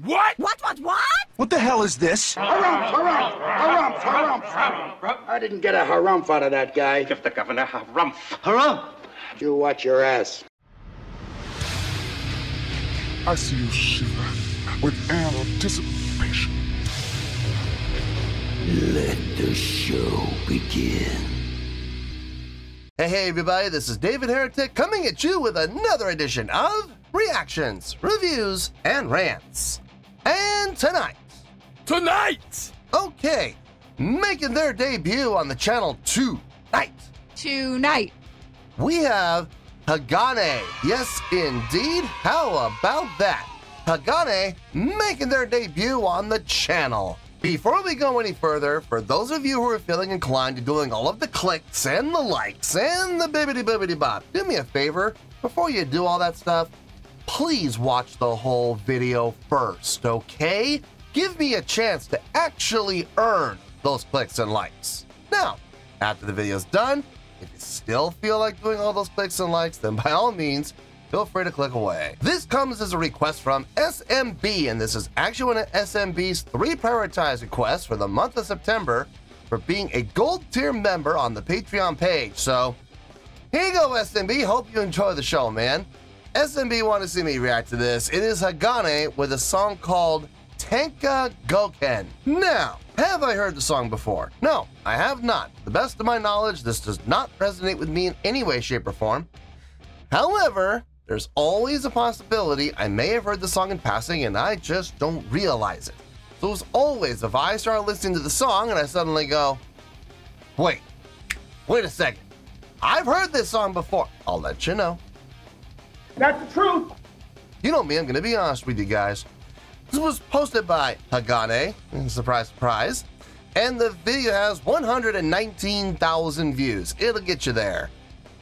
What? What? What the hell is this? Harumph. I didn't get a harumph out of that guy. Give the governor harumph. Harumph? You watch your ass. I see you shiver with anticipation. Let the show begin. Hey everybody, this is David Heretic coming at you with another edition of Reactions, Reviews, and Rants. And tonight, okay, making their debut on the channel tonight, we have Hagane. Yes, indeed. How about that? Hagane making their debut on the channel. Before we go any further, for those of you who are feeling inclined to doing all of the clicks and the likes and the bibbidi-bobbidi-bop, do me a favor, before you do all that stuff, please watch the whole video first, okay? Give me a chance to actually earn those clicks and likes. Now, after the video's done, if you still feel like doing all those clicks and likes, then by all means, feel free to click away. This comes as a request from SMB, and this is actually one of SMB's 3 prioritized requests for the month of September for being a gold tier member on the Patreon page. So, here you go, SMB. Hope you enjoy the show, man. SMB wanted to see me react to this. It is Hagane with a song called Tenka-Goken. Now, have I heard the song before? No, I have not. To the best of my knowledge, this does not resonate with me in any way, shape, or form. However, there's always a possibility I may have heard the song in passing and I just don't realize it. So as always, if I start listening to the song and I suddenly go, wait a second, I've heard this song before, I'll let you know. That's the truth. You know me, I'm gonna be honest with you guys. This was posted by Hagane, surprise, surprise, and the video has 119,000 views. It'll get you there.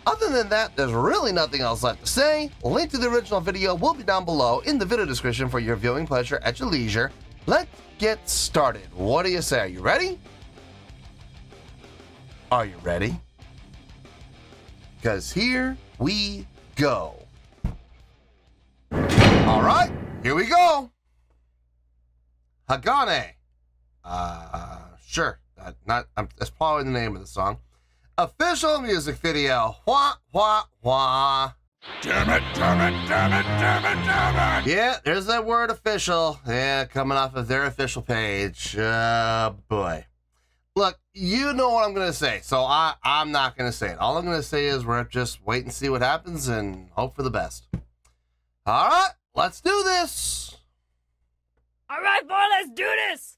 Other than that, there's really nothing else left to say. Link to the original video will be down below in the video description for your viewing pleasure at your leisure. Let's get started. What do you say? Are you ready? Are you ready? Because here we go. All right, here we go. Hagane. Sure. That's probably the name of the song. Official music video. Wah, wah, wah. Damn it. Yeah, there's that word official. Yeah, coming off of their official page. Boy. Look, you know what I'm going to say, so I'm not going to say it. All I'm going to say is we're just wait and see what happens and hope for the best. All right, let's do this. All right, boy, let's do this.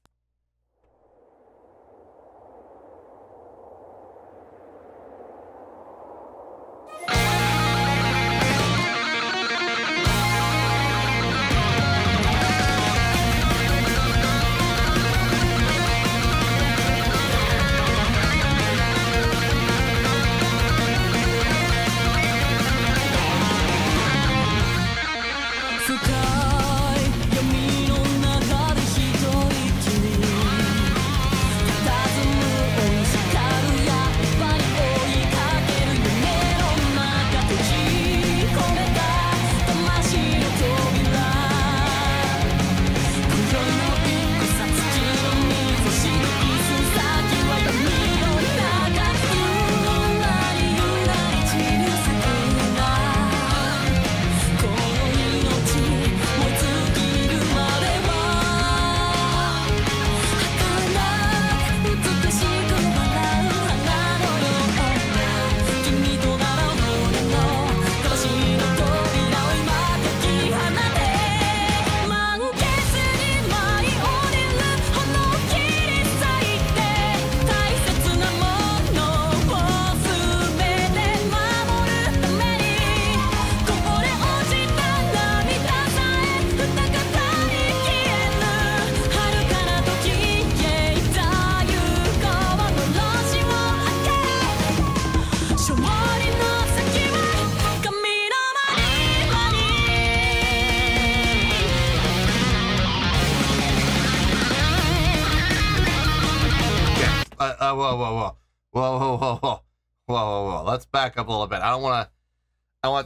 Whoa. Let's back up a little bit. I don't want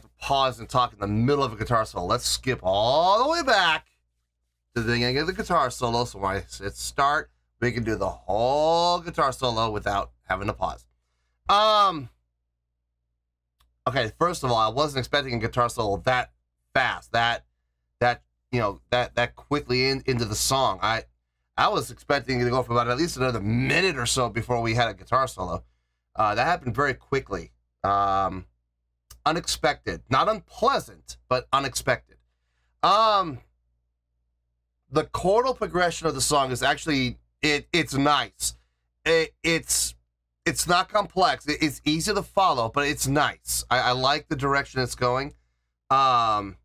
to pause and talk in the middle of a guitar solo. Let's skip all the way back the beginning of the guitar solo. So when I hit start, we can do the whole guitar solo without having to pause. Okay, first of all, I wasn't expecting a guitar solo that fast, that quickly into the song. I was expecting it to go for about at least another minute or so before we had a guitar solo. That happened very quickly. Unexpected, not unpleasant, but unexpected. The chordal progression of the song is actually it's nice. It's not complex. It's easy to follow, but it's nice. I like the direction it's going. The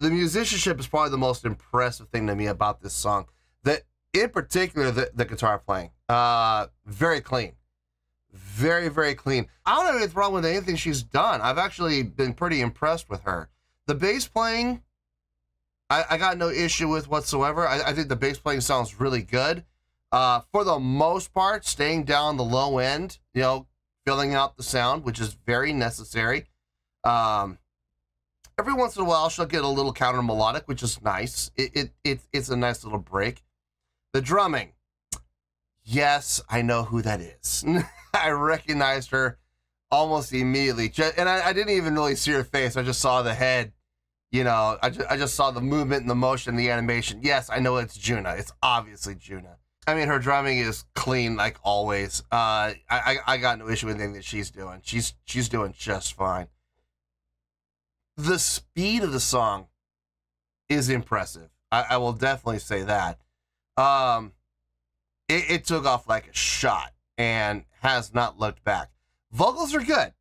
musicianship is probably the most impressive thing to me about this song. In particular, the guitar playing. Very clean. Very, very clean. I don't have any problem with anything she's done. I've actually been pretty impressed with her. The bass playing, I got no issue with whatsoever. I think the bass playing sounds really good. For the most part, staying down the low end, filling out the sound, which is very necessary. Every once in a while, she'll get a little counter melodic, which is nice. It's a nice little break. The drumming. Yes, I know who that is. I recognized her almost immediately. And I didn't even really see her face. I just saw the head. I just saw the movement and the motion, the animation. Yes, I know it's Juna. It's obviously Juna. I mean, her drumming is clean like always. I got no issue with anything that she's doing. She's doing just fine. The speed of the song is impressive. I will definitely say that. It took off like a shot and has not looked back. Vocals are good.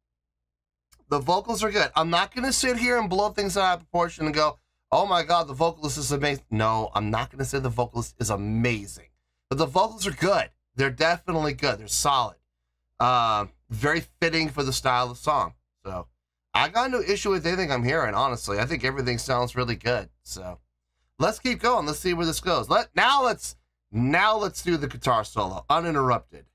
The vocals are good. I'm not going to sit here and blow things out of proportion and go, oh my God, the vocalist is amazing. No, I'm not going to say the vocalist is amazing. But the vocals are good. They're definitely good. They're solid. Very fitting for the style of the song. So I got no issue with anything I'm hearing, honestly. I think everything sounds really good. So let's keep going. Let's see where this goes. Now let's do the guitar solo, uninterrupted.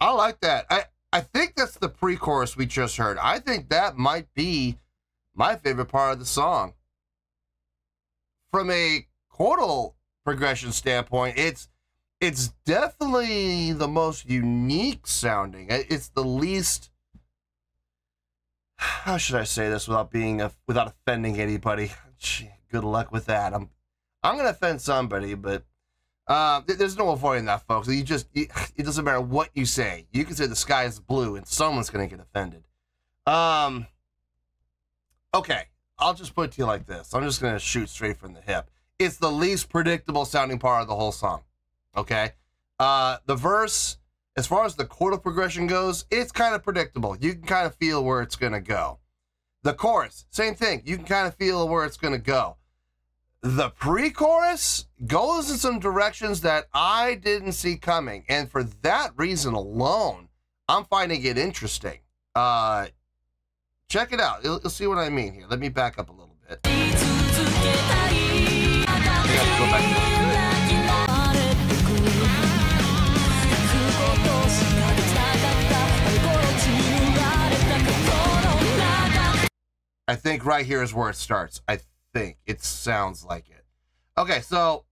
I like that. I think that's the pre-chorus we just heard. I think that might be my favorite part of the song. From a chordal progression standpoint, it's definitely the most unique sounding. It's the least, how should I say this without offending anybody? Good luck with that. I'm gonna offend somebody, but there's no avoiding that, folks. It doesn't matter what you say. You can say the sky is blue and someone's going to get offended. Okay, I'll just put it to you like this. I'm just going to shoot straight from the hip. It's the least predictable sounding part of the whole song. Okay? The verse, as far as the chordal progression goes, it's kind of predictable. You can kind of feel where it's going to go. The chorus, same thing. You can kind of feel where it's going to go. The pre-chorus goes in some directions that I didn't see coming, and for that reason alone, I'm finding it interesting. Check it out. You'll see what I mean here. Let me back up a little bit. I have to go back to I think right here is where it starts. I think it sounds like it. Okay, so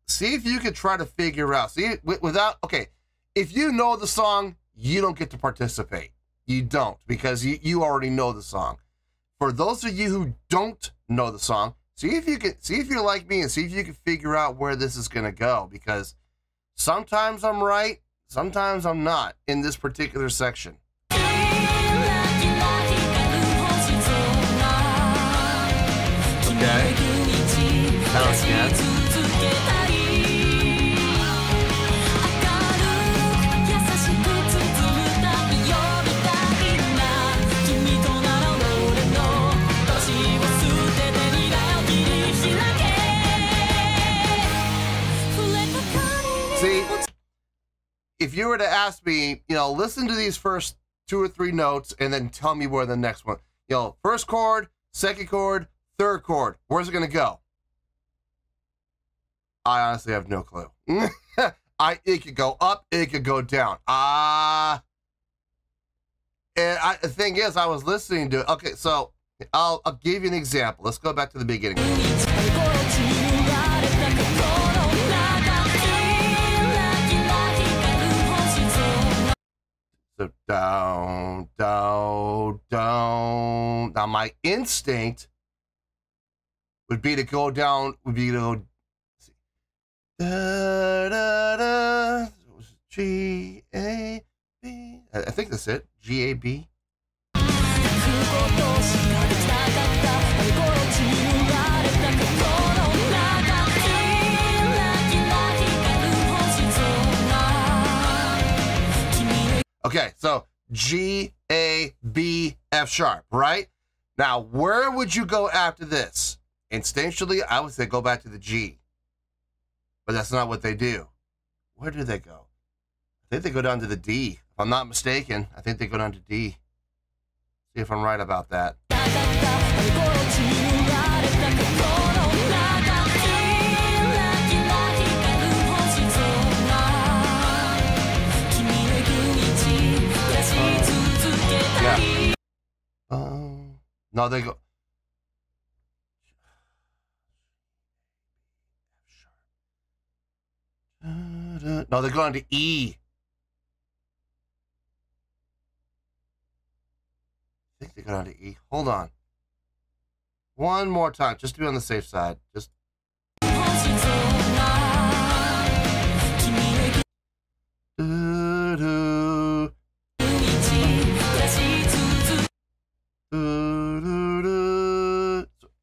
see if you can try to figure out. See, without, okay, if you know the song, you don't get to participate. You don't, because you already know the song. For those of you who don't know the song, see if you're like me and see if you can figure out where this is going to go, because sometimes I'm right, sometimes I'm not in this particular section. Okay. Now again. See, if you were to ask me, you know, listen to these first 2 or 3 notes and then tell me where the next one, you know, first chord, second chord, third chord, where's it going to go? I honestly have no clue. It could go up, it could go down. The thing is, I was listening to, okay, so I'll give you an example. Let's go back to the beginning. So down, down, down. Now my instinct would be to go down, see. Da, da, da. G-A-B. I think that's it. G-A-B. Okay, so G, A, B, F sharp, right? Now, where would you go after this? Instinctually, I would say go back to the G. But that's not what they do. Where do they go? I think they go down to the D. If I'm not mistaken, I think they go down to D. See if I'm right about that. Yeah. No, they go. No, they're going to E. I think they go down to E. Hold on. One more time, just to be on the safe side. Just.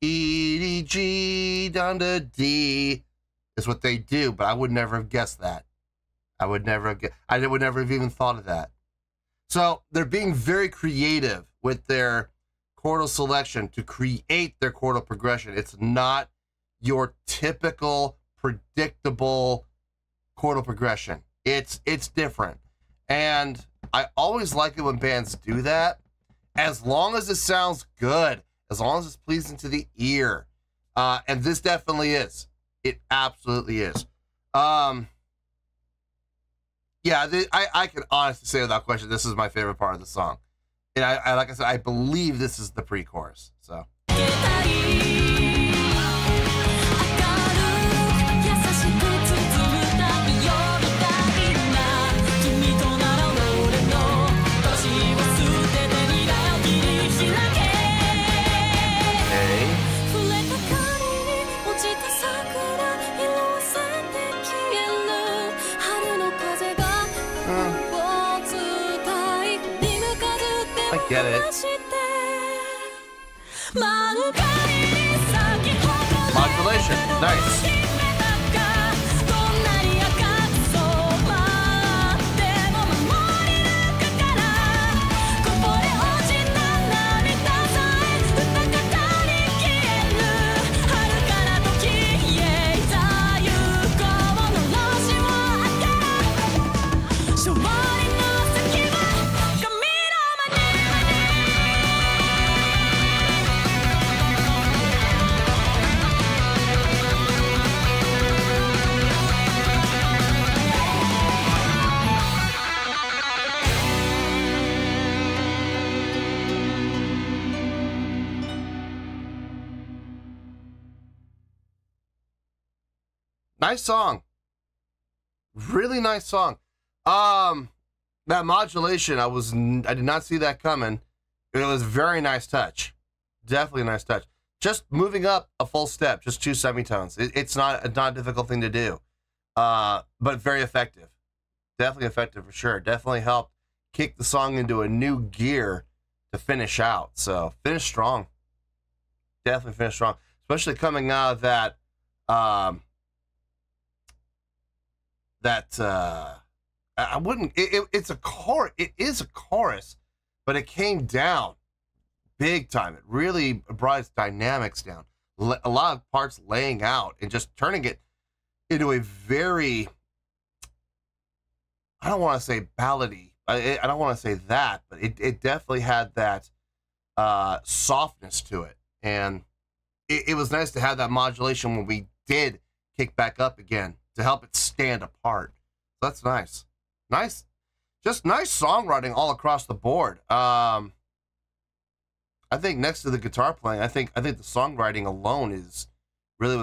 E, G, down to D is what they do, but I would never have guessed that. I would never have even thought of that. So they're being very creative with their chordal selection to create their chordal progression. It's not your typical, predictable chordal progression. It's different. And I always like it when bands do that, as long as it sounds good, as long as it's pleasing to the ear. And this definitely is. It absolutely is. Yeah, I can honestly say without question, this is my favorite part of the song. And I like I said, I believe this is the pre-chorus. So. Get it. Modulation. Nice. Nice song. Really nice song. That modulation, I did not see that coming. It was a very nice touch. Definitely a nice touch. Just moving up a full step, just 2 semitones. It's not a difficult thing to do, but very effective. Definitely effective for sure. Definitely helped kick the song into a new gear to finish out. So finish strong. Definitely finish strong, especially coming out of that. I wouldn't. It's a chorus. It is a chorus, but it came down big time. It really brought its dynamics down. A lot of parts laying out and just turning it into a very, I don't want to say ballady. I don't want to say that, but it definitely had that softness to it. And it was nice to have that modulation when we did kick back up again to help it stand apart. So that's nice. Nice. Just nice songwriting all across the board. I think next to the guitar playing, I think the songwriting alone was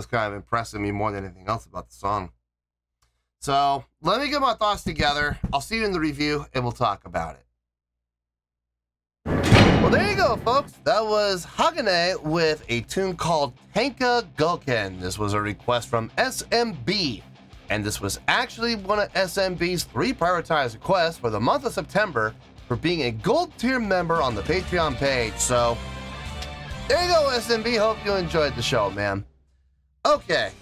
kind of impressing me more than anything else about the song. So let me get my thoughts together. I'll see you in the review and we'll talk about it. Well, there you go, folks. That was Hagane with a tune called Tenka-Goken. This was a request from SMB. And this was actually one of SMB's 3 prioritized requests for the month of September for being a gold tier member on the Patreon page. So there you go, SMB. Hope you enjoyed the show, man. Okay,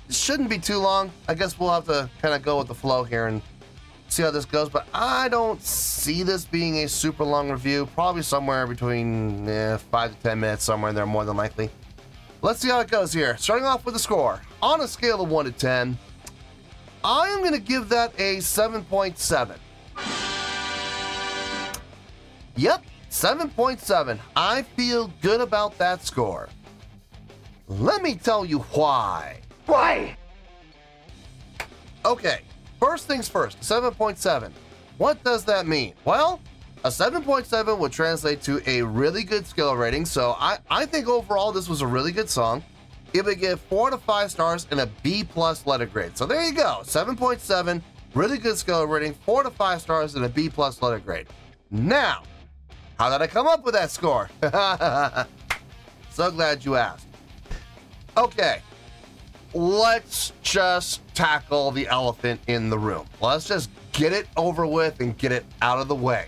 it shouldn't be too long. I guess we'll have to kind of go with the flow here and see how this goes, but I don't see this being a super long review. Probably somewhere between 5 to 10 minutes, somewhere in there, more than likely. Let's see how it goes here. Starting off with the score. On a scale of 1 to 10, I am going to give that a 7.7. Yep, 7.7. I feel good about that score. Let me tell you why. Why? Okay, first things first, 7.7. What does that mean? Well, a 7.7 would translate to a really good skill rating, so I think overall this was a really good song. It would get 4 to 5 stars and a B+ letter grade. So there you go, 7.7, really good skill rating, 4 to 5 stars and a B+ letter grade. Now, how did I come up with that score? So glad you asked. Okay, let's just tackle the elephant in the room. Let's just get it over with and get it out of the way.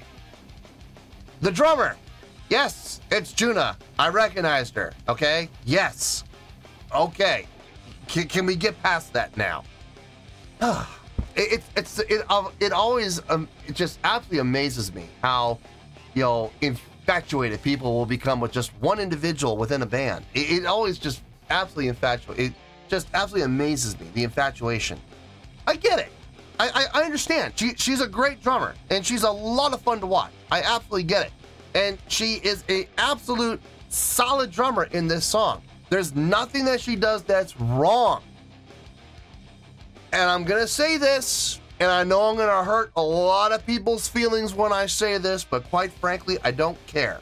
The drummer. Yes, it's Juna. I recognized her. Okay. Yes. Okay. Can we get past that now? It always it just absolutely amazes me how, you know, infatuated people will become with just one individual within a band. It always just absolutely infatuated. It just absolutely amazes me, the infatuation. I get it. I understand. She's a great drummer, and she's a lot of fun to watch. I absolutely get it. And she is an absolute solid drummer in this song. There's nothing that she does that's wrong. And I'm going to say this, and I know I'm going to hurt a lot of people's feelings when I say this, but quite frankly, I don't care.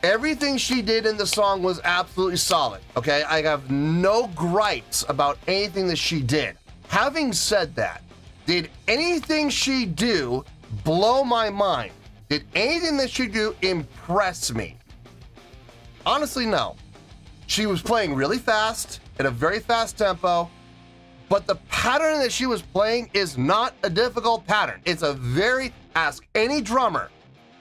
Everything she did in the song was absolutely solid, okay? I have no gripes about anything that she did. Having said that, did anything she do blow my mind? Did anything that she do impress me? Honestly, no. She was playing really fast, at a very fast tempo, but the pattern that she was playing is not a difficult pattern. It's a very, ask any drummer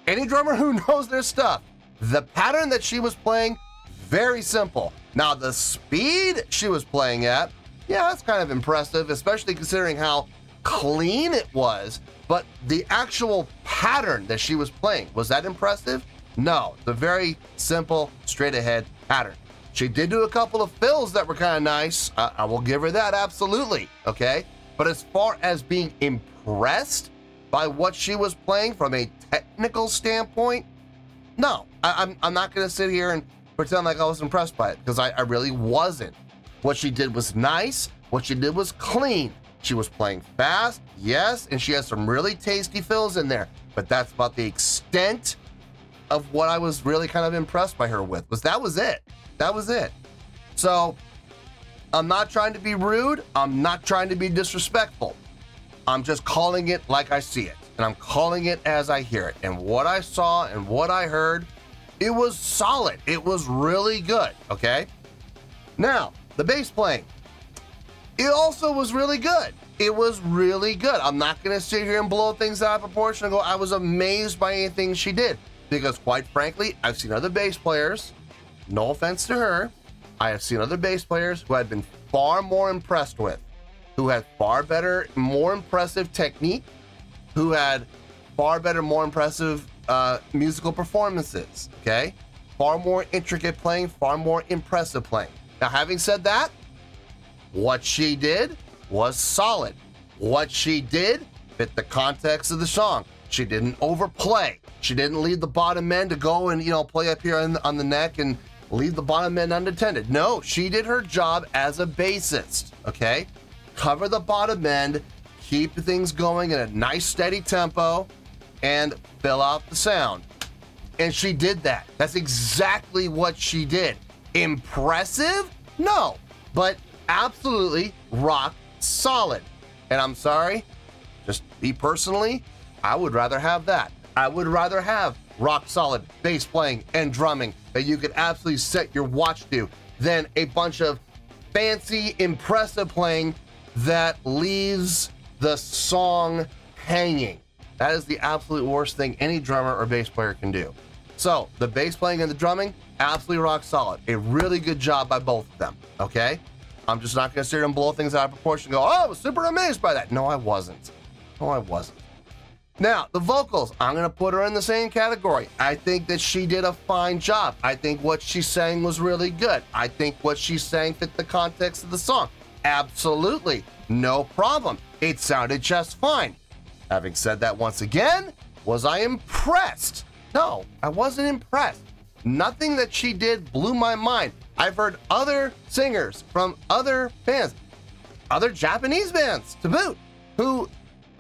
who knows their stuff, the pattern that she was playing, very simple. Now, the speed she was playing at, yeah, that's kind of impressive, especially considering how clean it was, but the actual pattern that she was playing, was that impressive? No, the very simple, straight ahead pattern. She did do a couple of fills that were kind of nice. I will give her that, absolutely, okay? But as far as being impressed by what she was playing from a technical standpoint, no. I'm not going to sit here and pretend like I was impressed by it, because I really wasn't. What she did was nice. What she did was clean. She was playing fast, yes, and she has some really tasty fills in there, but that's about the extent of what I was really kind of impressed by her with. That was it. That was it. So I'm not trying to be rude. I'm not trying to be disrespectful. I'm just calling it like I see it. And I'm calling it as I hear it. And what I saw and what I heard, it was solid. It was really good, okay? Now, the bass playing. It also was really good. It was really good. I'm not going to sit here and blow things out of proportion and go, I was amazed by anything she did. Because quite frankly, I've seen other bass players, no offense to her, I have seen other bass players who I've been far more impressed with, who had far better, more impressive technique, who had far better, more impressive musical performances, okay? Far more intricate playing, far more impressive playing. Now, having said that, what she did was solid. What she did fit the context of the song. She didn't overplay. She didn't leave the bottom end to go and, you know, play up here on the neck and leave the bottom end unattended. No, she did her job as a bassist, okay? Cover the bottom end, keep things going in a nice steady tempo, and fill out the sound. And she did that. That's exactly what she did. Impressive? No, but absolutely rock solid. And I'm sorry, just me personally, I would rather have that. I would rather have rock solid bass playing and drumming that you could absolutely set your watch to than a bunch of fancy, impressive playing that leaves the song hanging. That is the absolute worst thing any drummer or bass player can do. So the bass playing and the drumming, absolutely rock solid. A really good job by both of them, okay? I'm just not gonna sit here and blow things out of proportion and go, oh, I was super amazed by that. No, I wasn't. No, I wasn't. Now, the vocals, I'm gonna put her in the same category. I think that she did a fine job. I think what she sang was really good. I think what she sang fit the context of the song. Absolutely, no problem. It sounded just fine. Having said that once again, was I impressed? No, I wasn't impressed. Nothing that she did blew my mind. I've heard other singers from other bands, other Japanese bands to boot, who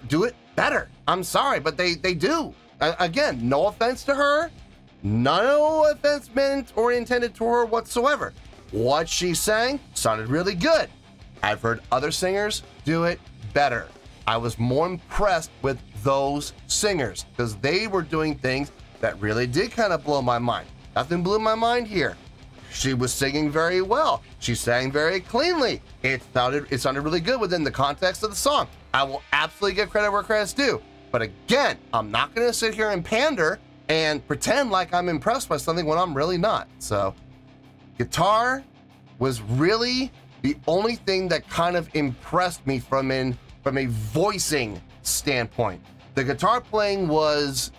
do it better. I'm sorry, but they do. Again, no offense to her, no offense meant or intended to her whatsoever. What she sang sounded really good. I've heard other singers do it better. I was more impressed with those singers because they were doing things that really did kind of blow my mind. Nothing blew my mind here. She was singing very well. She sang very cleanly. It sounded really good within the context of the song. I will absolutely give credit where credit's due. But again, I'm not going to sit here and pander and pretend like I'm impressed by something when I'm really not. So, guitar was really the only thing that kind of impressed me from a voicing standpoint. The guitar playing was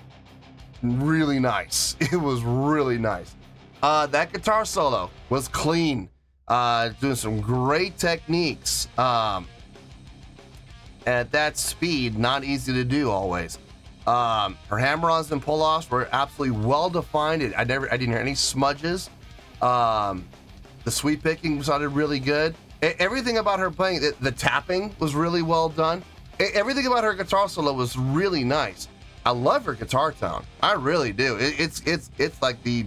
really nice. It was really nice. That guitar solo was clean, doing some great techniques. At that speed, not easy to do always. Her hammer-ons and pull-offs were absolutely well-defined. I didn't hear any smudges. The sweep picking sounded really good. Everything about her playing, the tapping was really well done. Everything about her guitar solo was really nice. I love her guitar tone. I really do. It's like the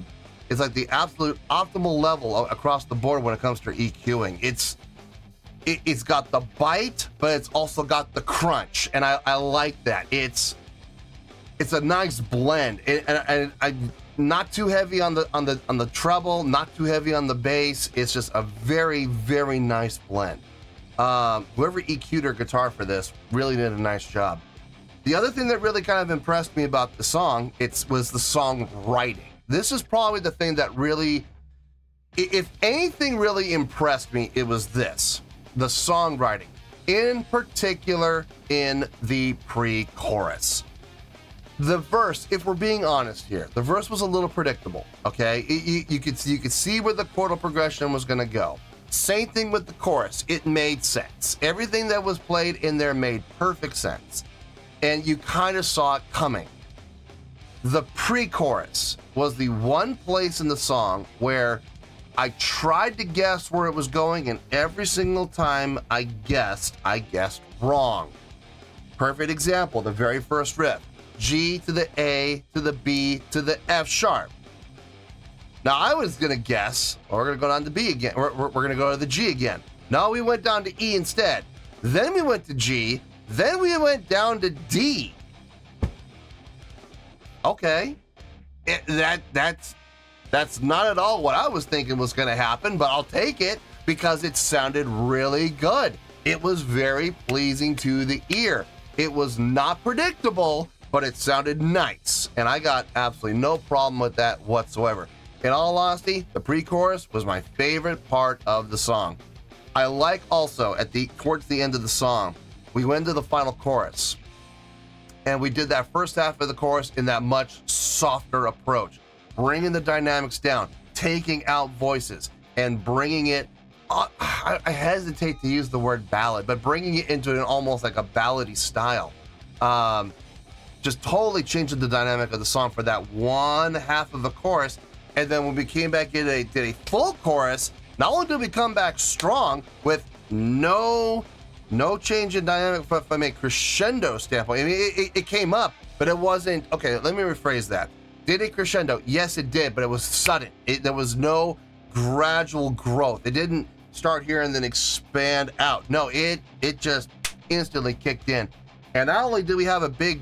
absolute optimal level across the board when it comes to EQing. It's got the bite, but it's also got the crunch, and I like that. It's a nice blend, and I not too heavy on the treble, not too heavy on the bass. It's just a very, very nice blend. Whoever EQ'd her guitar for this really did a nice job. The other thing that really kind of impressed me about the song, was the songwriting. This is probably the thing that really, if anything really impressed me, it was this, the songwriting, in particular in the pre-chorus. The verse, if we're being honest here, the verse was a little predictable, okay? You could see where the chordal progression was gonna go. Same thing with the chorus, it made sense. Everything that was played in there made perfect sense. And you kind of saw it coming. The pre-chorus was the one place in the song where I tried to guess where it was going, and every single time I guessed wrong. Perfect example, the very first riff. G to the A to the B to the F sharp. Now I was gonna guess, we're gonna go down to B again. We're gonna go to the G again. No, we went down to E instead. Then we went to G. Then we went down to D. Okay, that's not at all what I was thinking was gonna happen, but I'll take it because it sounded really good. It was very pleasing to the ear. It was not predictable, but it sounded nice, and I got absolutely no problem with that whatsoever. In all honesty, the pre-chorus was my favorite part of the song. I like also towards the end of the song, we went to the final chorus, and we did that first half of the chorus in that much softer approach, bringing the dynamics down, taking out voices, and bringing it. I hesitate to use the word ballad, but bringing it into an almost like a ballady style. Just totally changing the dynamic of the song for that one half of the chorus. And then when we came back in and did a full chorus, not only did we come back strong with no change in dynamic from a crescendo standpoint. I mean, it came up, but it wasn't, okay, let me rephrase that. Did it crescendo? Yes, it did, but it was sudden. There was no gradual growth. It didn't start here and then expand out. No, it just instantly kicked in. And not only did we have a big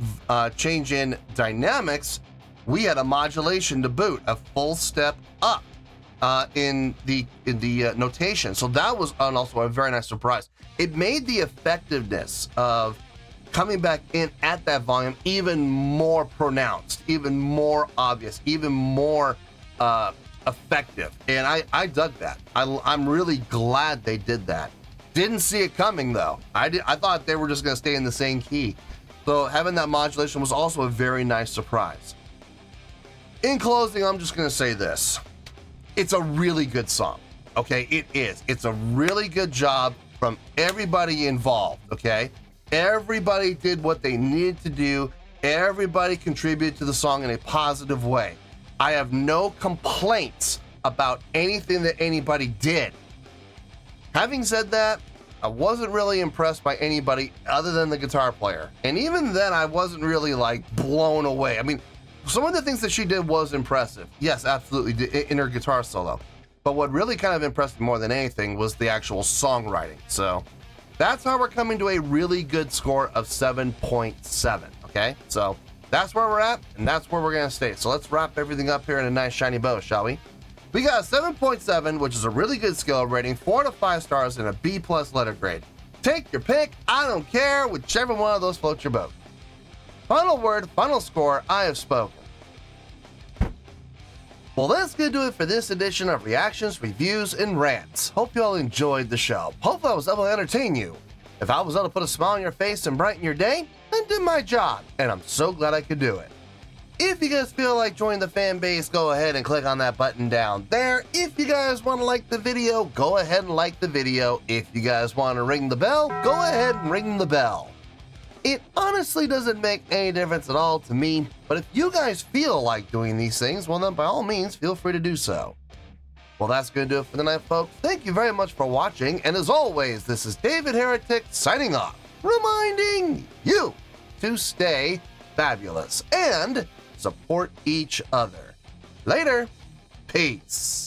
change in dynamics, we had a modulation to boot, a full step up in the notation. So that was also a very nice surprise. It made the effectiveness of coming back in at that volume even more pronounced, even more obvious, even more effective, and I dug that. I'm really glad they did that. Didn't see it coming though. I thought they were just going to stay in the same key. So having that modulation was also a very nice surprise. In closing, I'm just going to say this: it's a really good song. Okay, it is. It's a really good job from everybody involved. Okay, everybody did what they needed to do. Everybody contributed to the song in a positive way. I have no complaints about anything that anybody did. Having said that, I wasn't really impressed by anybody other than the guitar player. And even then, I wasn't really like blown away. I mean, some of the things that she did was impressive. Yes, absolutely, in her guitar solo. But what really kind of impressed me more than anything was the actual songwriting. So that's how we're coming to a really good score of 7.7, okay? So that's where we're at, and that's where we're gonna stay. So let's wrap everything up here in a nice shiny bow, shall we? We got a 7.7, which is a really good skill rating, 4 to 5 stars, and a B+ letter grade. Take your pick, I don't care, whichever one of those floats your boat. Final word, final score, I have spoken. Well, that's gonna do it for this edition of Reactions, Reviews, and Rants. Hope you all enjoyed the show. Hopefully I was able to entertain you. If I was able to put a smile on your face and brighten your day, I did my job, and I'm so glad I could do it. If you guys feel like joining the fan base, go ahead and click on that button down there. If you guys want to like the video, go ahead and like the video. If you guys want to ring the bell, go ahead and ring the bell. It honestly doesn't make any difference at all to me, but if you guys feel like doing these things, well then by all means, feel free to do so. Well, that's going to do it for the night, folks. Thank you very much for watching, and as always, this is David Heretic signing off, reminding you to stay fabulous and support each other. Later. Peace.